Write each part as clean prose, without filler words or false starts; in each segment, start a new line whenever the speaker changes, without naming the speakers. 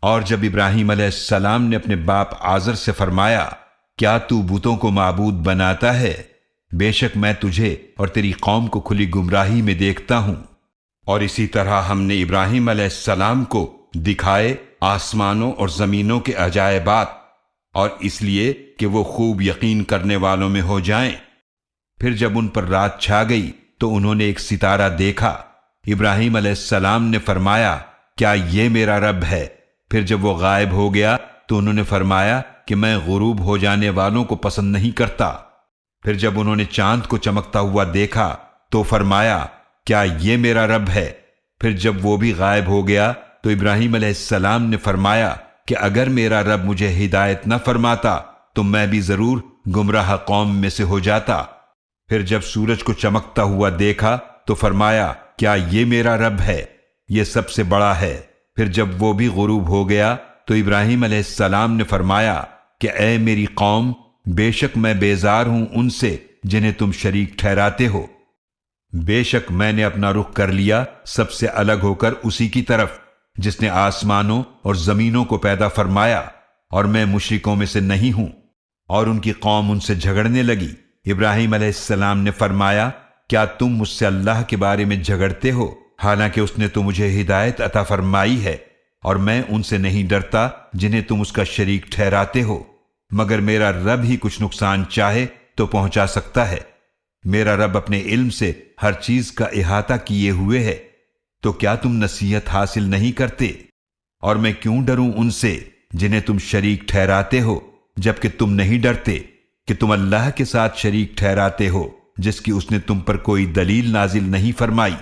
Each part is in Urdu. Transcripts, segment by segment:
اور جب ابراہیم علیہ السلام نے اپنے باپ آزر سے فرمایا کیا تو بتوں کو معبود بناتا ہے؟ بے شک میں تجھے اور تیری قوم کو کھلی گمراہی میں دیکھتا ہوں۔ اور اسی طرح ہم نے ابراہیم علیہ السلام کو دکھائے آسمانوں اور زمینوں کے عجائبات، اور اس لیے کہ وہ خوب یقین کرنے والوں میں ہو جائیں۔ پھر جب ان پر رات چھا گئی تو انہوں نے ایک ستارہ دیکھا۔ ابراہیم علیہ السلام نے فرمایا کیا یہ میرا رب ہے؟ پھر جب وہ غائب ہو گیا تو انہوں نے فرمایا کہ میں غروب ہو جانے والوں کو پسند نہیں کرتا۔ پھر جب انہوں نے چاند کو چمکتا ہوا دیکھا تو فرمایا کیا یہ میرا رب ہے؟ پھر جب وہ بھی غائب ہو گیا تو ابراہیم علیہ السلام نے فرمایا کہ اگر میرا رب مجھے ہدایت نہ فرماتا تو میں بھی ضرور گمراہ قوم میں سے ہو جاتا۔ پھر جب سورج کو چمکتا ہوا دیکھا تو فرمایا کیا یہ میرا رب ہے؟ یہ سب سے بڑا ہے۔ پھر جب وہ بھی غروب ہو گیا تو ابراہیم علیہ السلام نے فرمایا کہ اے میری قوم، بے شک میں بیزار ہوں ان سے جنہیں تم شریک ٹھہراتے ہو۔ بے شک میں نے اپنا رخ کر لیا سب سے الگ ہو کر اسی کی طرف جس نے آسمانوں اور زمینوں کو پیدا فرمایا، اور میں مشرکوں میں سے نہیں ہوں۔ اور ان کی قوم ان سے جھگڑنے لگی۔ ابراہیم علیہ السلام نے فرمایا کیا تم مجھ سے اللہ کے بارے میں جھگڑتے ہو حالانکہ اس نے تو مجھے ہدایت عطا فرمائی ہے، اور میں ان سے نہیں ڈرتا جنہیں تم اس کا شریک ٹھہراتے ہو، مگر میرا رب ہی کچھ نقصان چاہے تو پہنچا سکتا ہے۔ میرا رب اپنے علم سے ہر چیز کا احاطہ کیے ہوئے ہے، تو کیا تم نصیحت حاصل نہیں کرتے؟ اور میں کیوں ڈروں ان سے جنہیں تم شریک ٹھہراتے ہو، جبکہ تم نہیں ڈرتے کہ تم اللہ کے ساتھ شریک ٹھہراتے ہو جس کی اس نے تم پر کوئی دلیل نازل نہیں فرمائی۔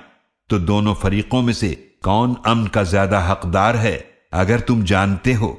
تو دونوں فریقوں میں سے کون امن کا زیادہ حقدار ہے اگر تم جانتے ہو؟